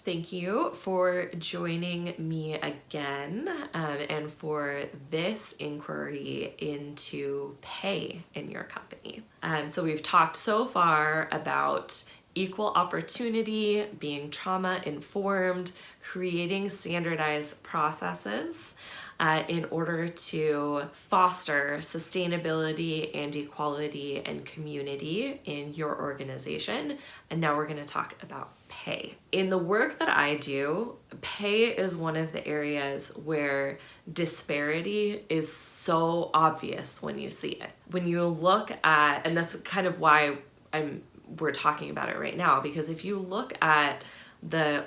Thank you for joining me again and for this inquiry into pay in your company. So we've talked so far about equal opportunity, being trauma-informed, creating standardized processes in order to foster sustainability and equality and community in your organization. And now we're going to talk about pay. In the work that I do, pay is one of the areas where disparity is so obvious when you see it. When you look at, and that's kind of why we're talking about it right now, because if you look at the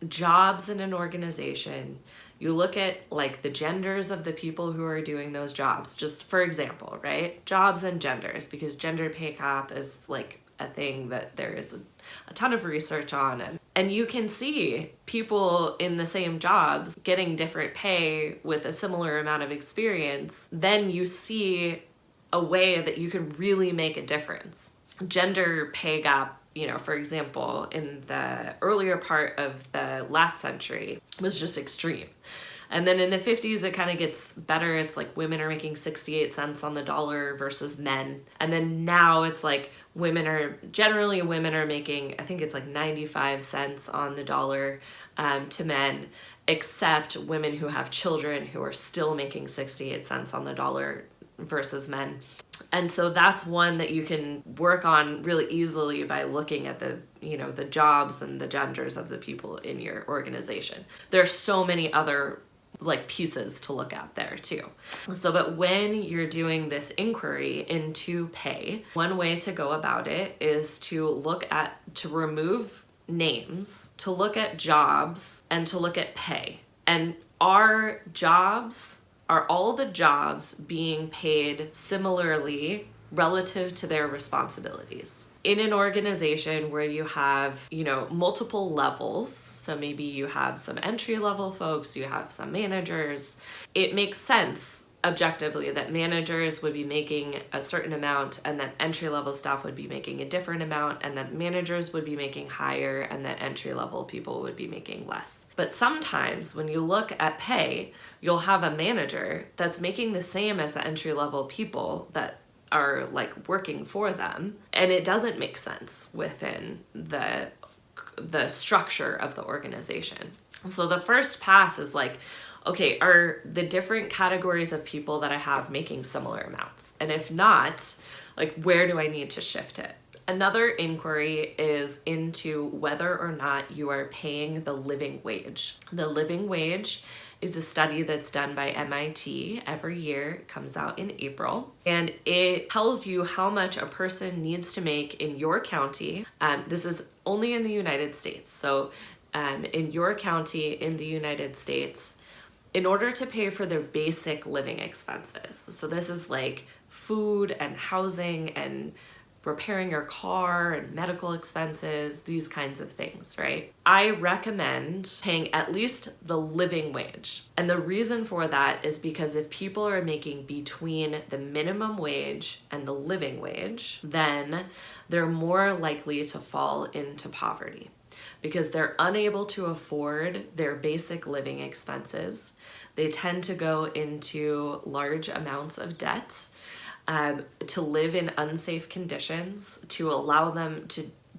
jobs in an organization, you look at like the genders of the people who are doing those jobs, just for example, right? Jobs and genders, because gender pay gap is like a thing that there is a ton of research on. And you can see people in the same jobs getting different pay with a similar amount of experience. Then you see a way that you can really make a difference. Gender pay gap, for example, in the earlier part of the last century was just extreme. And then in the 50s, it kind of gets better. It's like women are making 68 cents on the dollar versus men. And then now it's like women are making, I think it's like 95 cents on the dollar to men, except women who have children who are still making 68 cents on the dollar versus men. And so that's one that you can work on really easily by looking at the jobs and the genders of the people in your organization. There are so many other pieces to look at there too. So, but when you're doing this inquiry into pay, one way to go about it is to remove names, to look at jobs, and to look at pay. And are all the jobs being paid similarly relative to their responsibilities? In an organization where you have, multiple levels, so maybe you have some entry-level folks, you have some managers, it makes sense objectively that managers would be making a certain amount and that entry-level staff would be making a different amount, and that managers would be making higher and that entry-level people would be making less. But sometimes when you look at pay, you'll have a manager that's making the same as the entry-level people that are working for them, and it doesn't make sense within the structure of the organization. So the first pass is okay, are the different categories of people that I have making similar amounts? And if not, where do I need to shift it? Another inquiry is into whether or not you are paying the living wage. The living wage is a study that's done by MIT every year. It comes out in April, and it tells you how much a person needs to make in your county. This is only in the United States. So in your county in the United States, in order to pay for their basic living expenses. So this is food and housing and repairing your car and medical expenses, these kinds of things, right? I recommend paying at least the living wage. And the reason for that is because if people are making between the minimum wage and the living wage, then they're more likely to fall into poverty because they're unable to afford their basic living expenses. They tend to go into large amounts of debt, to live in unsafe conditions, to allow them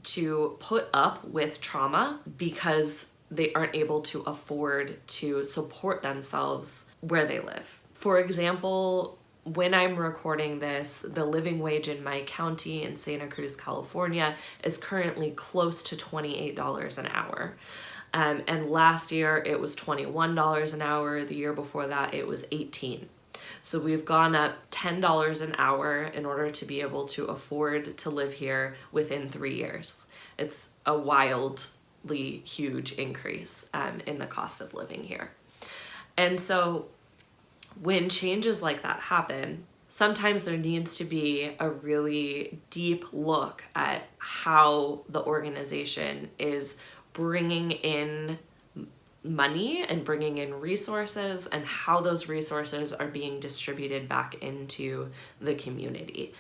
to put up with trauma because they aren't able to afford to support themselves where they live. For example, when I'm recording this, the living wage in my county in Santa Cruz, California is currently close to $28 an hour. And last year it was $21 an hour. The year before that it was $18. So we've gone up $10 an hour in order to be able to afford to live here within 3 years. It's a wildly huge increase in the cost of living here. And so when changes like that happen, sometimes there needs to be a really deep look at how the organization is bringing in money and bringing in resources and how those resources are being distributed back into the community.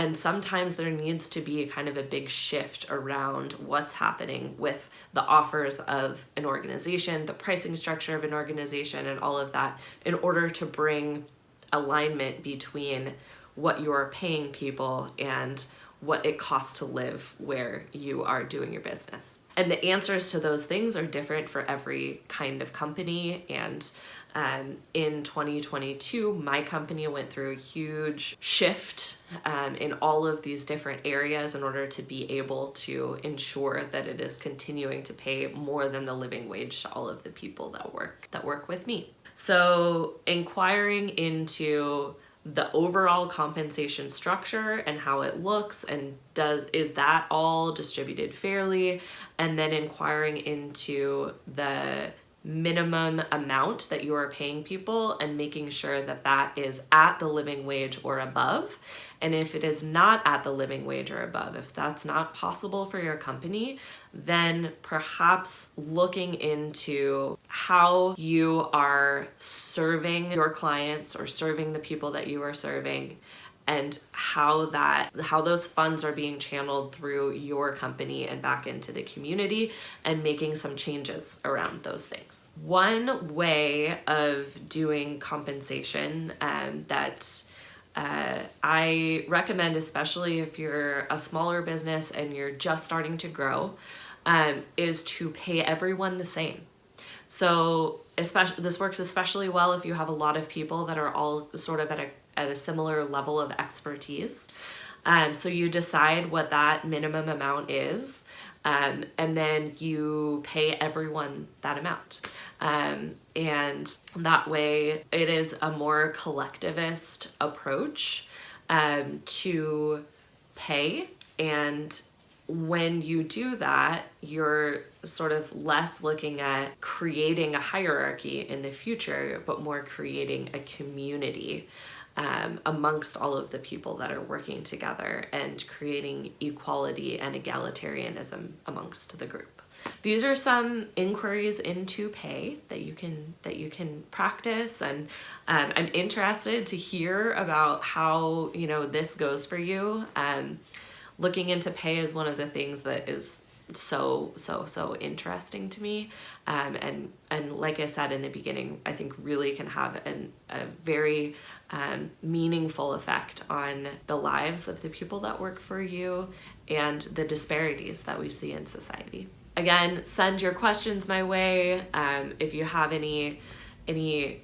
And sometimes there needs to be kind of a big shift around what's happening with the offers of an organization, the pricing structure of an organization, and all of that in order to bring alignment between what you're paying people and what it costs to live where you are doing your business. And the answers to those things are different for every kind of company. And in 2022, my company went through a huge shift in all of these different areas in order to be able to ensure that it is continuing to pay more than the living wage to all of the people that work with me. So inquiring into the overall compensation structure and how it looks, and is that all distributed fairly, and then inquiring into the minimum amount that you are paying people and making sure that that is at the living wage or above. And if it is not at the living wage or above, if that's not possible for your company, then perhaps looking into how you are serving your clients or serving the people that you are serving, and how those funds are being channeled through your company and back into the community, and making some changes around those things. One way of doing compensation that I recommend, especially if you're a smaller business and you're just starting to grow, is to pay everyone the same. So this works especially well if you have a lot of people that are all sort of at a similar level of expertise. So you decide what that minimum amount is, and then you pay everyone that amount. And that way it is a more collectivist approach to pay. And when you do that, you're sort of less looking at creating a hierarchy in the future, but more creating a community amongst all of the people that are working together, and creating equality and egalitarianism amongst the group. These are some inquiries into pay that you can practice, and I'm interested to hear about how this goes for you. Looking into pay is one of the things that is so interesting to me, and like I said in the beginning, I think really can have a very meaningful effect on the lives of the people that work for you and the disparities that we see in society. Again, send your questions my way. If you have any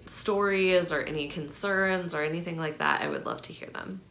stories or any concerns or anything like that, I would love to hear them.